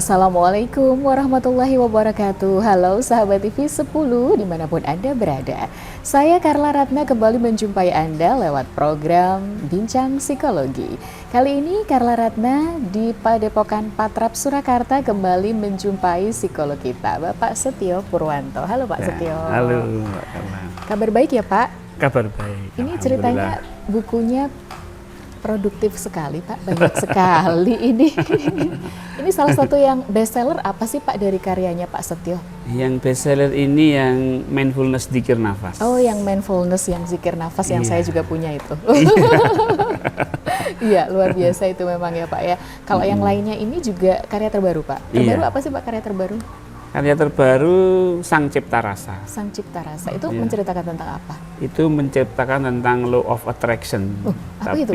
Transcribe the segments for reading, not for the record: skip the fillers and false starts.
Assalamualaikum warahmatullahi wabarakatuh. Halo sahabat TV 10 dimanapun Anda berada. Saya Carla Ratna kembali menjumpai Anda lewat program Bincang Psikologi. Kali ini Carla Ratna di Padepokan Patrap Surakarta kembali menjumpai psikolog kita, Bapak Setio Purwanto. Halo Pak Setio. Halo Mbak Carla. Kabar baik ya Pak? Kabar baik. Ini ceritanya bukunya produktif sekali Pak, banyak sekali ini. Ini salah satu yang bestseller apa sih Pak dari karyanya Pak Setio? Yang bestseller ini yang mindfulness zikir nafas. Oh, yang mindfulness, yang zikir nafas yang saya juga punya itu. Iya, luar biasa itu memang ya Pak ya. Kalau yang lainnya ini juga karya terbaru Pak. Terbaru apa sih Pak karya terbaru? Karya terbaru Sang Cipta Rasa. Sang Cipta Rasa itu menceritakan tentang apa? Itu menceritakan tentang law of attraction, apa tapi itu,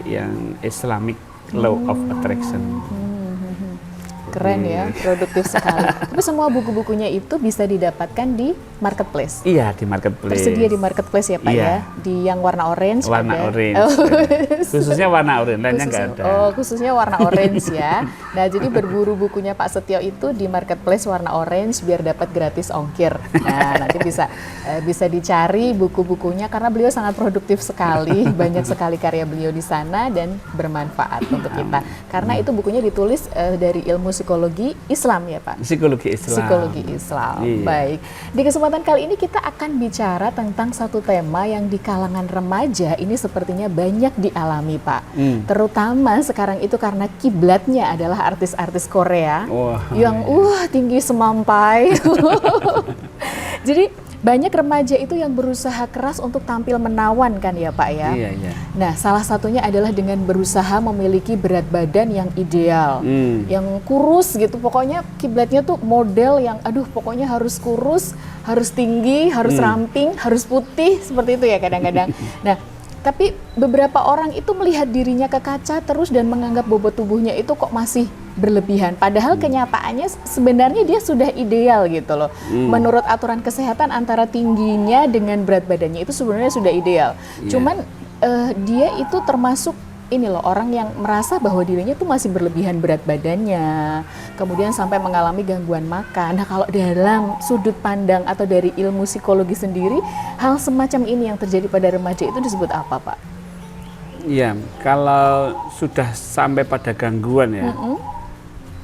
yang Islamic law of attraction. Keren ya, produktif sekali. Tapi semua buku-bukunya itu bisa didapatkan di marketplace. Iya, di marketplace. Tersedia di marketplace ya Pak ya? Di yang warna orange warna ada. orange. Oh. Khususnya warna orange, lainnya nggak ada. Oh, khususnya warna orange ya. Nah, jadi berburu bukunya Pak Setio itu di marketplace warna orange biar dapat gratis ongkir. Nah, nanti bisa dicari buku-bukunya karena beliau sangat produktif sekali, banyak sekali karya beliau di sana dan bermanfaat untuk kita. Karena itu bukunya ditulis dari ilmu psikologi Islam ya Pak? Psikologi Islam. Psikologi Islam, iya. Baik. Di kesempatan kali ini kita akan bicara tentang satu tema yang di kalangan remaja ini sepertinya banyak dialami Pak. Terutama sekarang itu karena kiblatnya adalah artis-artis Korea yang tinggi semampai. Jadi banyak remaja itu yang berusaha keras untuk tampil menawan kan ya Pak ya. Iya, iya. Nah, salah satunya adalah dengan berusaha memiliki berat badan yang ideal, yang kurus gitu. Pokoknya kiblatnya tuh model yang pokoknya harus kurus, harus tinggi, harus ramping, harus putih, seperti itu ya kadang-kadang. Nah, tapi beberapa orang itu melihat dirinya ke kaca terus dan menganggap bobot tubuhnya itu kok masih berlebihan. Padahal kenyataannya sebenarnya dia sudah ideal gitu loh. Menurut aturan kesehatan antara tingginya dengan berat badannya itu sebenarnya sudah ideal. Cuman dia itu termasuk orang yang merasa bahwa dirinya tuh masih berlebihan berat badannya. Kemudian sampai mengalami gangguan makan. Nah, kalau dalam sudut pandang atau dari ilmu psikologi sendiri, hal semacam ini yang terjadi pada remaja itu disebut apa Pak? Iya, kalau sudah sampai pada gangguan ya.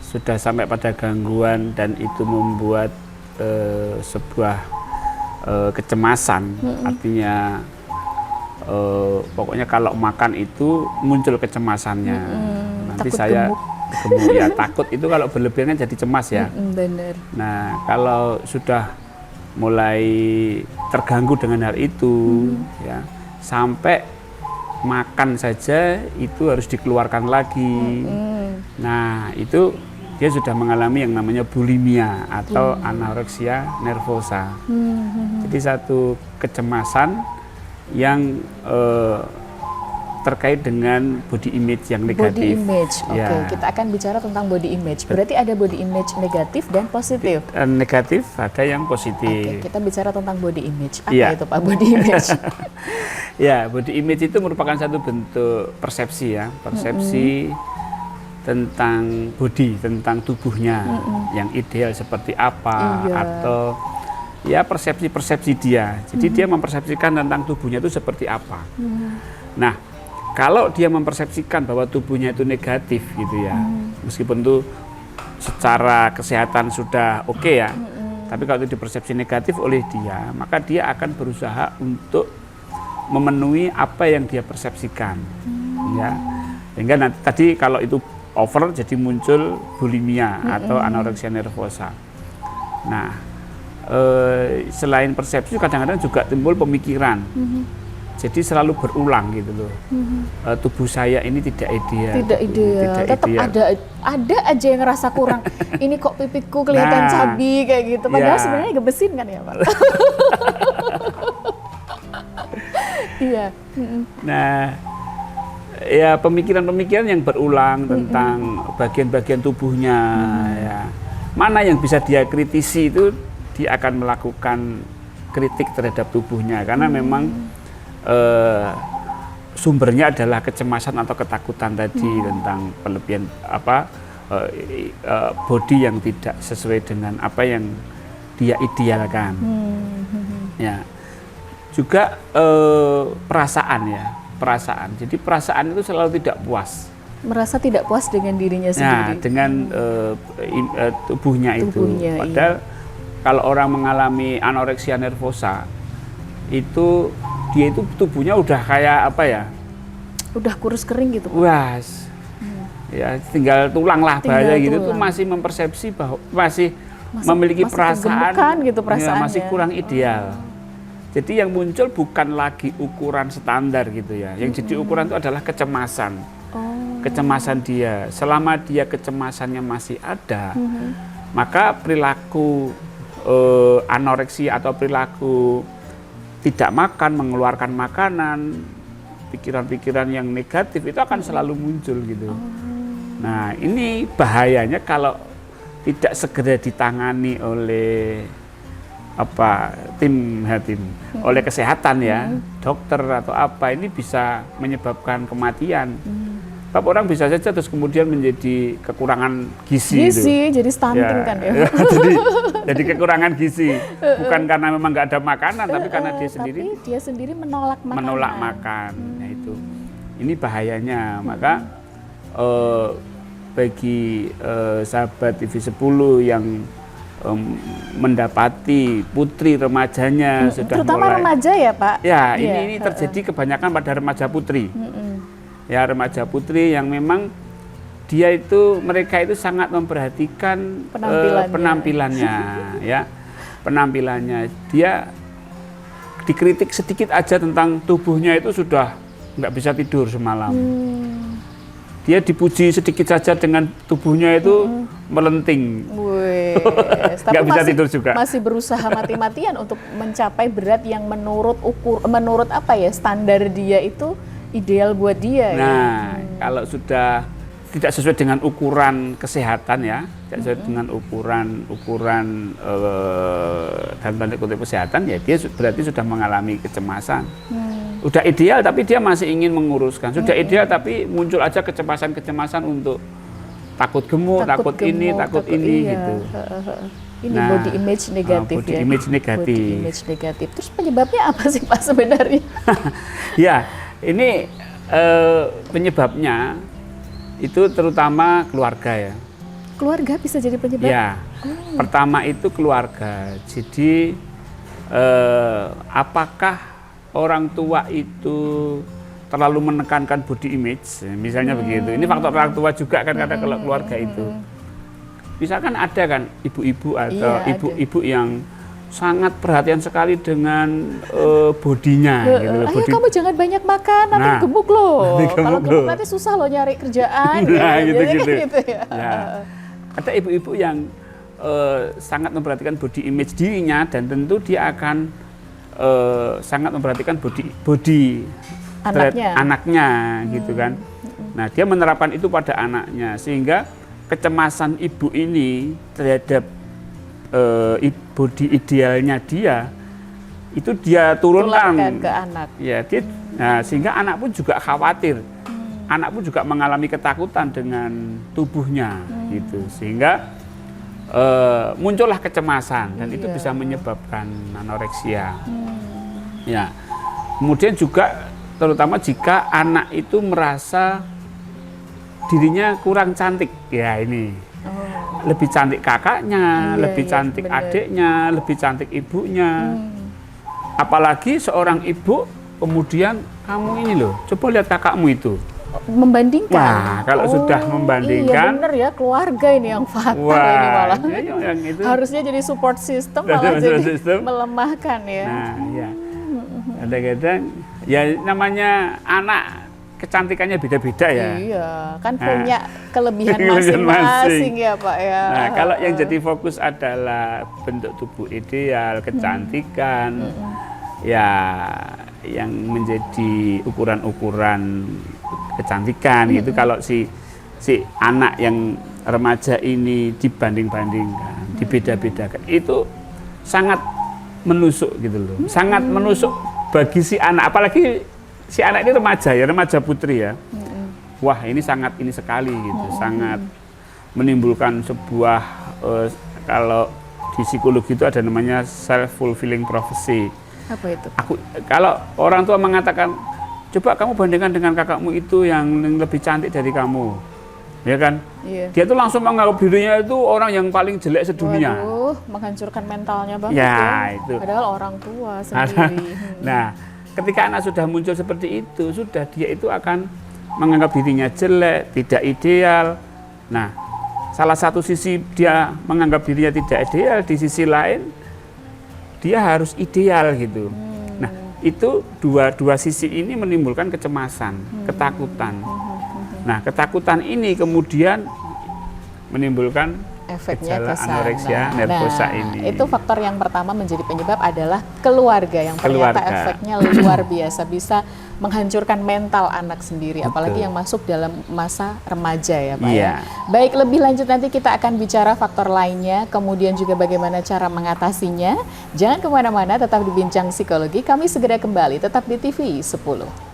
Sudah sampai pada gangguan dan itu membuat sebuah kecemasan, artinya pokoknya kalau makan itu muncul kecemasannya. Nanti takut saya gemuk ya, takut itu kalau berlebihan kan jadi cemas ya. Bener. Nah, kalau sudah mulai terganggu dengan hal itu ya, sampai makan saja itu harus dikeluarkan lagi. Nah, itu dia sudah mengalami yang namanya bulimia atau anoreksia nervosa. Jadi satu kecemasan yang terkait dengan body image yang negatif. Body image, oke. Ya. Kita akan bicara tentang body image. Berarti ada body image negatif dan positif. Negatif, ada yang positif. Oke, kita bicara tentang body image. Apa Iya. itu Pak body image? Ya, body image itu merupakan satu bentuk persepsi ya, persepsi tentang body, tentang tubuhnya yang ideal seperti apa, atau ya persepsi-persepsi dia. Jadi dia mempersepsikan tentang tubuhnya itu seperti apa. Nah, kalau dia mempersepsikan bahwa tubuhnya itu negatif gitu ya, meskipun itu secara kesehatan sudah oke ya, tapi kalau itu dipersepsi negatif oleh dia, maka dia akan berusaha untuk memenuhi apa yang dia persepsikan, ya. Sehingga nanti tadi kalau itu over jadi muncul bulimia atau anoreksia nervosa. Nah, selain persepsi kadang-kadang juga timbul pemikiran. Jadi selalu berulang gitu loh. Tubuh saya ini tidak ideal. Tidak ideal. Tetap ada aja yang ngerasa kurang. Ini kok pipiku kelihatan cabi kayak gitu. Padahal sebenarnya gebesin kan ya Pak. Iya. Nah, ya pemikiran-pemikiran yang berulang tentang bagian-bagian tubuhnya ya. Mana yang bisa dia kritisi itu dia akan melakukan kritik terhadap tubuhnya karena memang sumbernya adalah kecemasan atau ketakutan tadi tentang berlebihan body yang tidak sesuai dengan apa yang dia idealkan. Ya, juga perasaan ya, perasaan. Jadi perasaan itu selalu tidak puas. Merasa tidak puas dengan dirinya sendiri. Nah, dengan tubuhnya itu. Padahal kalau orang mengalami anoreksia nervosa, itu dia itu tubuhnya udah kayak apa ya? Udah kurus kering gitu. Wah, ya tinggal tulang lah bahaya gitu. Tuh masih mempersepsi bahwa masih memiliki perasaan, gitu ya, masih kurang ideal. Jadi yang muncul bukan lagi ukuran standar gitu ya. Yang jadi ukuran itu adalah kecemasan. Kecemasan dia. Selama dia kecemasannya masih ada, maka perilaku anoreksia atau perilaku tidak makan, mengeluarkan makanan, pikiran-pikiran yang negatif itu akan selalu muncul gitu. Nah, ini bahayanya kalau tidak segera ditangani oleh tim oleh kesehatan ya, dokter atau apa, ini bisa menyebabkan kematian. Sebab orang bisa saja terus kemudian menjadi kekurangan gizi itu. Jadi stunting kan ya. jadi kekurangan gizi, bukan karena memang nggak ada makanan, tapi karena dia sendiri menolak makanan. Menolak makan. Nah itu, ini bahayanya. Maka bagi sahabat TV10 yang mendapati putri remajanya sudah terutama mulai, remaja ya Pak? Ya, ini terjadi kebanyakan pada remaja putri. Ya, remaja putri yang memang mereka itu sangat memperhatikan penampilannya ya, penampilannya. Dia dikritik sedikit aja tentang tubuhnya itu sudah nggak bisa tidur semalam. Dia dipuji sedikit saja dengan tubuhnya itu melenting. Nggak bisa tidur juga. Masih berusaha mati-matian untuk mencapai berat yang menurut apa ya, standar dia itu ideal buat dia. Nah, kalau sudah tidak sesuai dengan ukuran kesehatan ya, tidak sesuai dengan ukuran dalam tanda kutip kesehatan, ya dia berarti sudah mengalami kecemasan. Udah ideal tapi dia masih ingin menguruskan. Sudah ideal tapi muncul aja kecemasan untuk takut gemuk, takut ini gitu. Ini body image negatif body image negatif. Body image negatif. Terus penyebabnya apa sih Pak sebenarnya? Ya, ini penyebabnya itu terutama keluarga ya. Keluarga bisa jadi penyebab? Ya, pertama itu keluarga. Jadi apakah orang tua itu terlalu menekankan body image, misalnya begitu. Ini faktor orang tua juga kan, kata kalau keluarga itu. Misalkan ada kan ibu-ibu atau ibu-ibu yang sangat perhatian sekali dengan bodinya. Gitu, ayah kamu jangan banyak makan, nanti gemuk loh. Kalau gemuk nanti susah loh nyari kerjaan. Nah, gitu. Ya. Ya. Ada ibu-ibu yang sangat memperhatikan body image dirinya, dan tentu dia akan sangat memperhatikan body anaknya gitu kan. Nah, dia menerapkan itu pada anaknya, sehingga kecemasan ibu ini terhadap body idealnya dia itu dia turunkan ke anak. Ya, sehingga anak pun juga khawatir. Anak pun juga mengalami ketakutan dengan tubuhnya gitu. Sehingga muncullah kecemasan, dan itu bisa menyebabkan anoreksia. Ya. Kemudian juga terutama jika anak itu merasa dirinya kurang cantik. Ya, ini. Lebih cantik kakaknya, lebih cantik adiknya, lebih cantik ibunya. Apalagi seorang ibu kemudian, kamu ini loh, coba lihat kakakmu itu. Membandingkan. Wah, kalau sudah membandingkan. Iya bener ya, keluarga ini yang fatal ini malah. Yang itu. Harusnya jadi support system malah jadi melemahkan ya. Nah, ya. Kadang-kadang ya namanya anak, kecantikannya beda-beda ya. Iya, kan punya kelebihan masing-masing ya Pak ya. Nah, kalau yang jadi fokus adalah bentuk tubuh ideal, kecantikan, ya yang menjadi ukuran-ukuran kecantikan gitu. Kalau si anak yang remaja ini dibanding-bandingkan, dibeda-bedakan, itu sangat menusuk gitu loh. Sangat menusuk bagi si anak, apalagi si anak ini remaja ya, remaja putri ya. Wah, ini sangat ini sekali gitu, sangat menimbulkan sebuah kalau di psikologi itu ada namanya self fulfilling prophecy. Apa itu? Kalau orang tua mengatakan, coba kamu bandingkan dengan kakakmu itu yang lebih cantik dari kamu, ya kan? Iya. Dia tuh langsung menganggap dirinya itu orang yang paling jelek sedunia. Waduh, menghancurkan mentalnya banget Ya, itu. Padahal orang tua sendiri. Nah, ketika anak sudah muncul seperti itu, sudah dia itu akan menganggap dirinya jelek, tidak ideal. Nah, salah satu sisi dia menganggap dirinya tidak ideal, di sisi lain dia harus ideal gitu. Nah, itu dua sisi ini menimbulkan kecemasan, ketakutan. Nah, ketakutan ini kemudian menimbulkan Efeknya gejala ke sana. anoreksia nervosa Nah, ini. itu faktor yang pertama menjadi penyebab adalah keluarga yang ternyata Keluarga. efeknya luar biasa, bisa menghancurkan mental anak sendiri, Betul. apalagi yang masuk dalam masa remaja ya Pak Iya. ya. Baik, lebih lanjut nanti kita akan bicara faktor lainnya, kemudian juga bagaimana cara mengatasinya. Jangan kemana-mana, tetap di Bincang Psikologi, kami segera kembali, tetap di TV 10.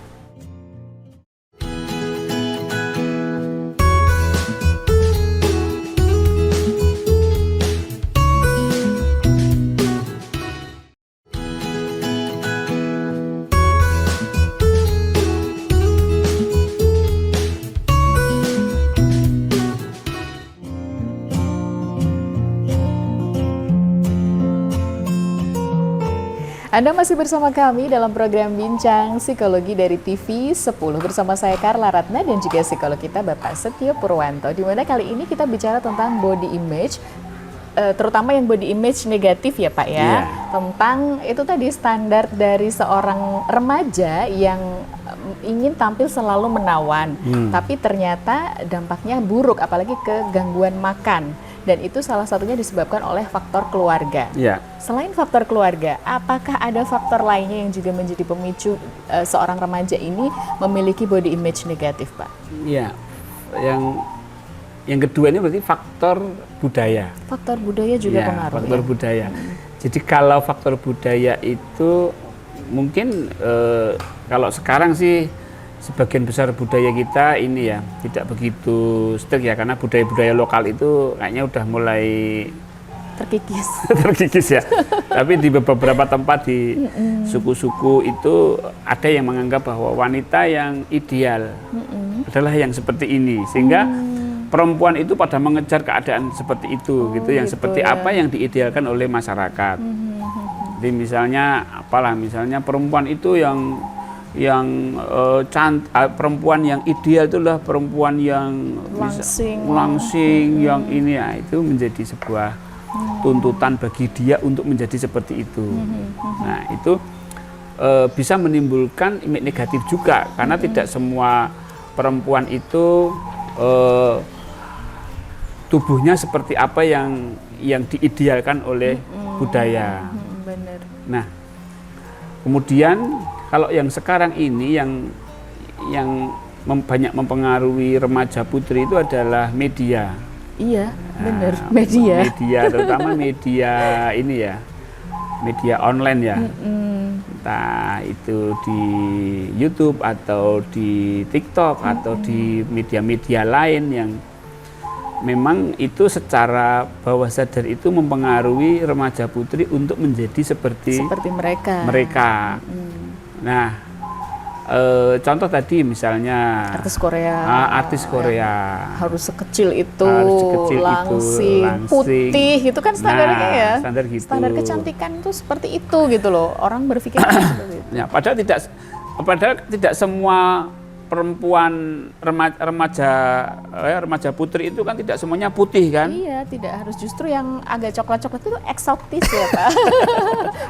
Anda masih bersama kami dalam program Bincang Psikologi dari TV 10 bersama saya Carla Ratna dan juga psikolog kita Bapak Setio Purwanto. Di mana kali ini kita bicara tentang body image, terutama yang body image negatif ya Pak ya. Yeah. Tentang itu tadi standar dari seorang remaja yang ingin tampil selalu menawan, tapi ternyata dampaknya buruk, apalagi ke gangguan makan. Dan itu salah satunya disebabkan oleh faktor keluarga. Ya. Selain faktor keluarga, apakah ada faktor lainnya yang juga menjadi pemicu seorang remaja ini memiliki body image negatif, Pak? Iya. Yang kedua ini berarti faktor budaya. Faktor budaya juga Ya, pengaruh faktor ya? budaya. Jadi kalau faktor budaya itu mungkin kalau sekarang sih sebagian besar budaya kita ini ya tidak begitu strict ya, karena budaya-budaya lokal itu kayaknya udah mulai Terkikis. terkikis ya. Tapi di beberapa tempat di suku-suku itu ada yang menganggap bahwa wanita yang ideal adalah yang seperti ini, sehingga perempuan itu pada mengejar keadaan seperti itu, gitu, yang gitu seperti ya. apa yang diidealkan oleh masyarakat. Jadi misalnya apalah, misalnya perempuan itu yang perempuan yang ideal itulah perempuan yang langsing, yang ini ya, itu menjadi sebuah tuntutan bagi dia untuk menjadi seperti itu. Nah, itu bisa menimbulkan image negatif juga, karena tidak semua perempuan itu tubuhnya seperti apa yang diidealkan oleh budaya. Benar. Nah, kemudian kalau yang sekarang ini yang banyak mempengaruhi remaja putri itu adalah media. Iya, benar. Nah, Media. Media, terutama media ini ya, media online ya. Entah itu di YouTube atau di TikTok atau di media-media lain yang memang itu secara bawah sadar itu mempengaruhi remaja putri untuk menjadi seperti mereka. Nah, contoh tadi misalnya Artis Korea. Artis Korea Harus sekecil itu, langsing, putih, itu kan standarnya ya. Standar gitu. Standar kecantikan itu seperti itu gitu loh. Orang berpikir seperti itu. Ya, padahal tidak semua perempuan remaja putri itu kan tidak semuanya putih kan? Iya, tidak harus, justru yang agak coklat-coklat itu eksotis ya Pak.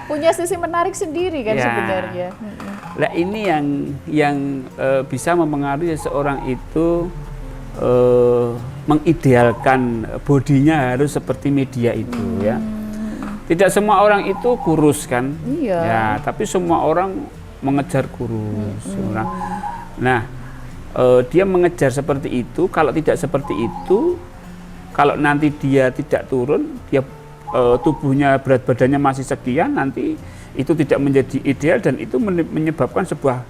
Punya sisi menarik sendiri kan Ya. sebenarnya. Nah, ini yang bisa mempengaruhi seseorang itu mengidealkan bodinya harus seperti media itu ya. Tidak semua orang itu kurus kan? Iya. Ya, tapi semua orang mengejar kurus. Nah, dia mengejar seperti itu. Kalau tidak seperti itu, kalau nanti dia tidak turun, dia tubuhnya, berat badannya masih sekian, nanti itu tidak menjadi ideal dan itu menyebabkan sebuah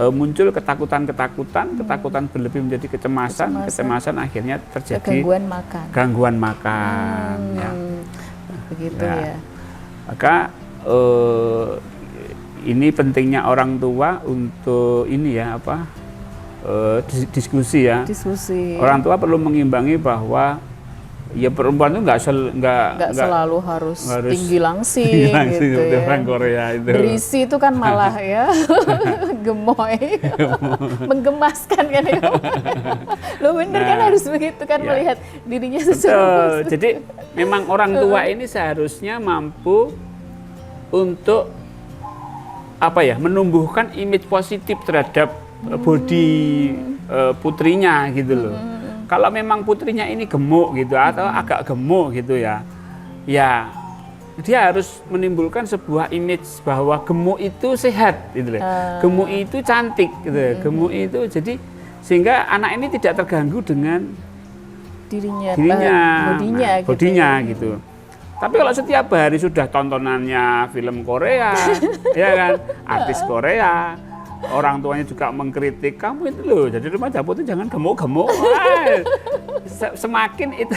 muncul ketakutan berlebih menjadi kecemasan akhirnya terjadi gangguan makan. Ya. Begitu ya. Maka ini pentingnya orang tua untuk ini ya diskusi ya. Orang tua perlu mengimbangi bahwa ya perempuan itu nggak selalu harus tinggi langsing gitu ya. Orang Korea itu. Berisi itu kan malah ya gemoy, menggemaskan kan ya. Lo bener kan harus begitu kan ya. Melihat dirinya sesuatu. Jadi memang orang tua ini seharusnya mampu untuk menumbuhkan image positif terhadap body putrinya gitu loh. Kalau memang putrinya ini gemuk gitu atau agak gemuk gitu ya dia harus menimbulkan sebuah image bahwa gemuk itu sehat gitu loh. Gemuk itu cantik gitu. Gemuk itu jadi sehingga anak ini tidak terganggu dengan dirinya bodinya gitu. Tapi kalau setiap hari sudah tontonannya film Korea ya kan, artis Korea, orang tuanya juga mengkritik kamu itu loh, jadi remaja putri jangan gemuk-gemuk. Semakin itu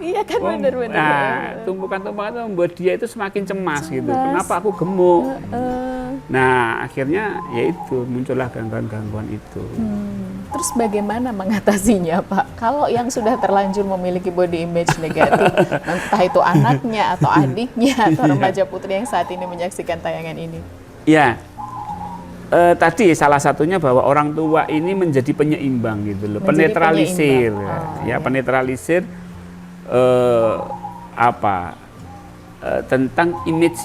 iya kan benar-benar. Nah, tumpukan-tumpukan itu membuat dia itu semakin cemas gitu. Kenapa aku gemuk? Nah, akhirnya yaitu muncullah gangguan-gangguan itu. Terus bagaimana mengatasinya, Pak? Kalau yang sudah terlanjur memiliki body image negatif, entah itu anaknya atau adiknya atau remaja putri yang saat ini menyaksikan tayangan ini. Ya. Tadi salah satunya bahwa orang tua ini menjadi penyeimbang gitu loh, penetralisir, penetralisir tentang image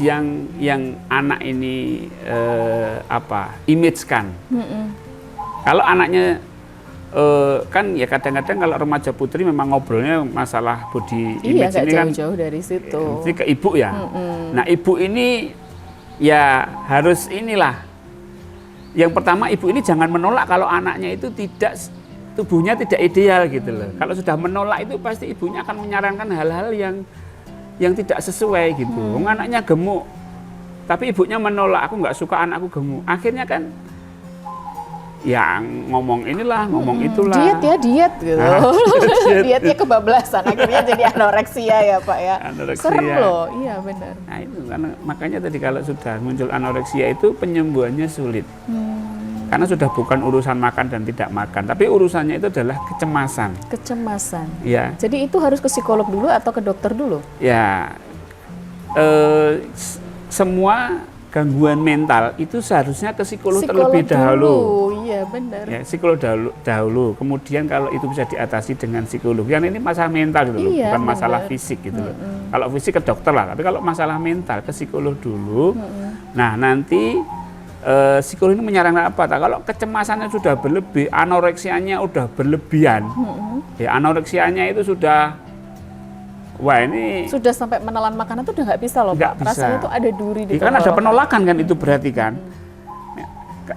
yang anak ini image-kan. Kalau anaknya kan ya kadang-kadang kalau remaja putri memang ngobrolnya masalah body image ini kan jauh-jauh dari situ. Ke ibu ya. Nah ibu ini ya harus inilah. Yang pertama ibu ini jangan menolak kalau anaknya itu tubuhnya tidak ideal gitu loh. Kalau sudah menolak itu pasti ibunya akan menyarankan hal-hal yang tidak sesuai gitu. Anaknya gemuk, tapi ibunya menolak, aku nggak suka anakku gemuk. Akhirnya kan yang ngomong inilah, ngomong itulah. Diet gitu. Dietnya kebablasan, akhirnya jadi anoreksia ya Pak ya. Anoreksia. Serem loh, iya benar. Nah itu karena makanya tadi kalau sudah muncul anoreksia itu penyembuhannya sulit. Karena sudah bukan urusan makan dan tidak makan, tapi urusannya itu adalah kecemasan. Kecemasan. Ya. Jadi itu harus ke psikolog dulu atau ke dokter dulu? Ya. Semua gangguan mental itu seharusnya ke psikolog terlebih dahulu. Iya benar. Ya, psikolog dahulu. Kemudian kalau itu bisa diatasi dengan psikolog. Yang ini masalah mental gitu loh, bukan masalah fisik gitu loh. Kalau fisik ke dokter lah, tapi kalau masalah mental ke psikolog dulu. Nah nanti psikolog ini menyarankan apa? Kalau kecemasannya sudah berlebih, anoreksianya udah berlebihan, ya anoreksianya itu sudah wah ini sudah sampai menelan makanan tuh udah nggak bisa loh Pak. Rasanya tuh ada duri di kan ada penolakan kan itu berarti kan.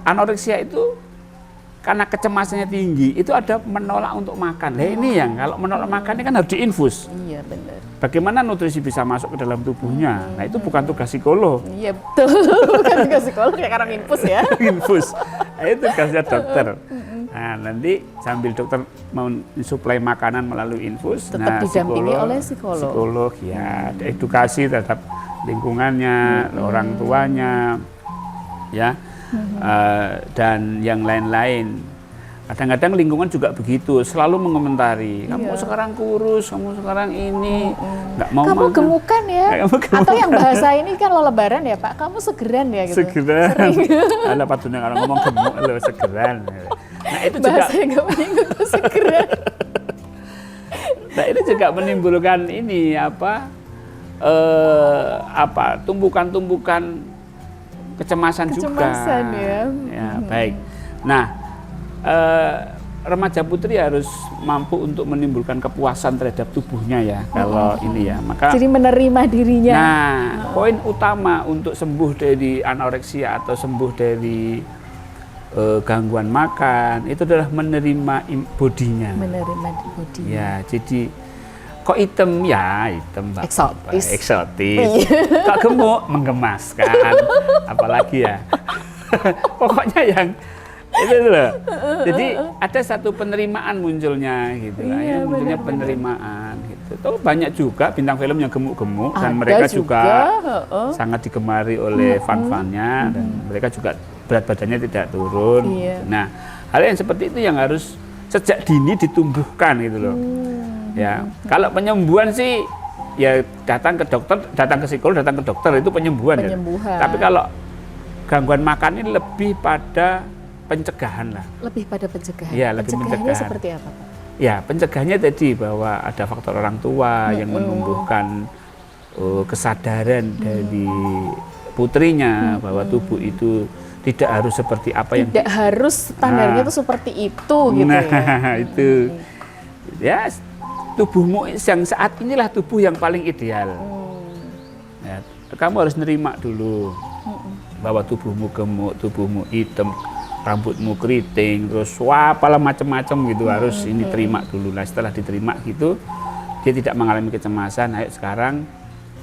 Anoreksia itu karena kecemasannya tinggi, itu ada menolak untuk makan. Nah ini yang kalau menolak makan ini kan harus diinfus. Iya benar. Bagaimana nutrisi bisa masuk ke dalam tubuhnya? Nah itu bukan tugas psikolog. Iya betul, bukan tugas psikolog ya karena infus ya. Infus, nah, itu tugasnya dokter. Nah nanti sambil dokter mau suplai makanan melalui infus, tetap didampingi oleh psikolog. Psikolog ya, edukasi terhadap lingkungannya, orang tuanya, ya. Dan yang lain-lain. Kadang-kadang lingkungan juga begitu, selalu mengomentari. Kamu sekarang kurus, kamu sekarang ini, nggak mau kamu makan. gemukan ya. Atau yang bahasa ini kan lo lebaran ya Pak, kamu segeran ya gitu. Segeran. Ada patutnya kalau ngomong gemuk lo segeran. Nah itu bahasa yang nggak menyinggung tuh segeran. Nah itu juga menimbulkan ini tumbukan-tumbukan kecemasan juga. Ya, baik. Nah, remaja putri harus mampu untuk menimbulkan kepuasan terhadap tubuhnya ya. Kalau ini ya, maka jadi menerima dirinya. Nah, poin utama untuk sembuh dari anoreksia atau sembuh dari gangguan makan itu adalah menerima bodinya. Menerima bodinya. Ya, jadi kok hitam ya hitam eksotis kok gemuk menggemaskan apalagi ya pokoknya yang Itu loh. Jadi ada satu penerimaan munculnya gitu lah, Iya, ya, munculnya benar-benar. penerimaan gitu. Tuh banyak juga bintang film yang gemuk-gemuk dan Ada mereka juga heeh. sangat digemari oleh fan-fannya dan mereka juga berat badannya tidak turun. Iya. Nah, hal yang seperti itu yang harus sejak dini ditumbuhkan gitu loh. Ya, kalau penyembuhan sih ya datang ke dokter, datang ke psikolog, datang ke dokter itu penyembuhan. Ya. Penyembuhan. Tapi kalau gangguan makan ini lebih pada pencegahan lah. Lebih pada pencegahan. Iya, lebih Pencegahannya pencegahan. seperti apa, Pak? Ya, pencegahannya tadi bahwa ada faktor orang tua yang menumbuhkan kesadaran dari putrinya bahwa tubuh itu tidak harus seperti apa yang Tidak harus standarnya itu seperti itu gitu nah, ya. itu ya tubuhmu yang saat inilah tubuh yang paling ideal. Ya, kamu harus nerima dulu bahwa tubuhmu gemuk, tubuhmu hitam, rambutmu keriting, terus wah apalah macam-macam gitu harus ini terima dulu. Nah setelah diterima gitu dia tidak mengalami kecemasan. Ayo sekarang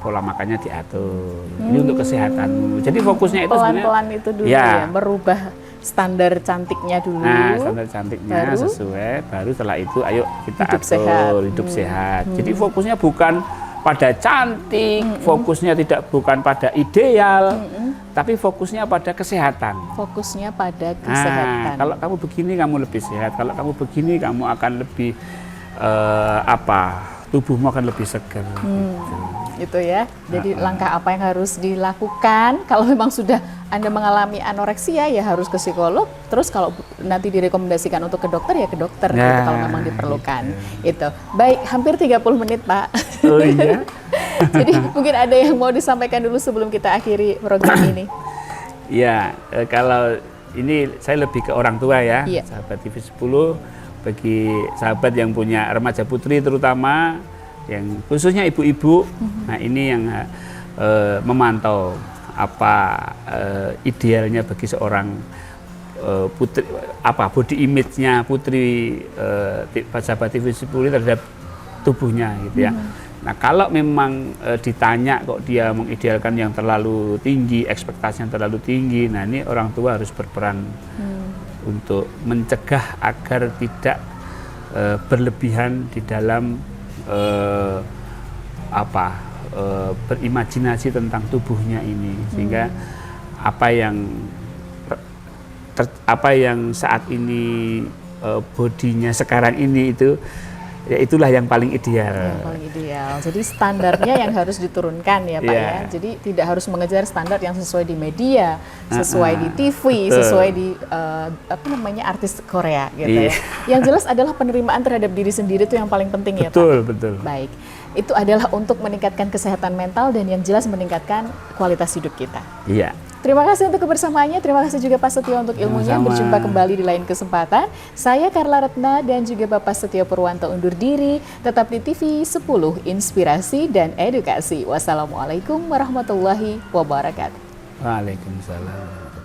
pola makannya diatur. Ini untuk kesehatanmu. Jadi fokusnya itu Pelan-pelan itu dulu ya. ya, merubah standar cantiknya dulu. Nah, standar cantiknya Baru? sesuai, baru setelah itu ayo kita Hidup atur sehat. hidup sehat. Jadi fokusnya bukan pada cantik, fokusnya bukan pada ideal, tapi fokusnya pada kesehatan. Fokusnya pada Nah, kesehatan. kalau kamu begini kamu lebih sehat, kalau kamu begini kamu akan lebih tubuhmu akan lebih segar. Gitu. Itu ya. Jadi langkah apa yang harus dilakukan kalau memang sudah Anda mengalami anoreksia ya harus ke psikolog. Terus kalau nanti direkomendasikan untuk ke dokter ya ke dokter gitu, Nah, kalau memang diperlukan. Itu. Baik, hampir 30 menit, Pak. Oh iya. Jadi mungkin ada yang mau disampaikan dulu sebelum kita akhiri program ini. Ya, kalau ini saya lebih ke orang tua ya, Iya. sahabat TV 10, bagi sahabat yang punya remaja putri terutama, yang khususnya ibu-ibu, nah ini yang memantau apa idealnya bagi seorang putri, apa body image-nya putri sahabat TV 10 terhadap tubuhnya gitu ya. Nah kalau memang ditanya kok dia mengidealkan yang terlalu tinggi, ekspektasi yang terlalu tinggi, nah ini orang tua harus berperan untuk mencegah agar tidak berlebihan di dalam berimajinasi tentang tubuhnya ini, sehingga apa yang saat ini bodinya sekarang ini itu ya itulah yang paling ideal. Yang paling ideal. Jadi standarnya yang harus diturunkan ya Pak Iya. ya. Jadi tidak harus mengejar standar yang sesuai di media, sesuai di TV, betul. sesuai di artis Korea gitu Iya. ya. Yang jelas adalah penerimaan terhadap diri sendiri itu yang paling penting ya Pak. Betul, betul. Baik. Itu adalah untuk meningkatkan kesehatan mental dan yang jelas meningkatkan kualitas hidup kita. Iya. Terima kasih untuk kebersamaannya, terima kasih juga Pak Setio untuk ilmunya. Sama-sama. Berjumpa kembali di lain kesempatan. Saya Carla Retna dan juga Bapak Setio Purwanto undur diri. Tetap di TV 10, Inspirasi dan Edukasi. Wassalamualaikum warahmatullahi wabarakatuh. Waalaikumsalam.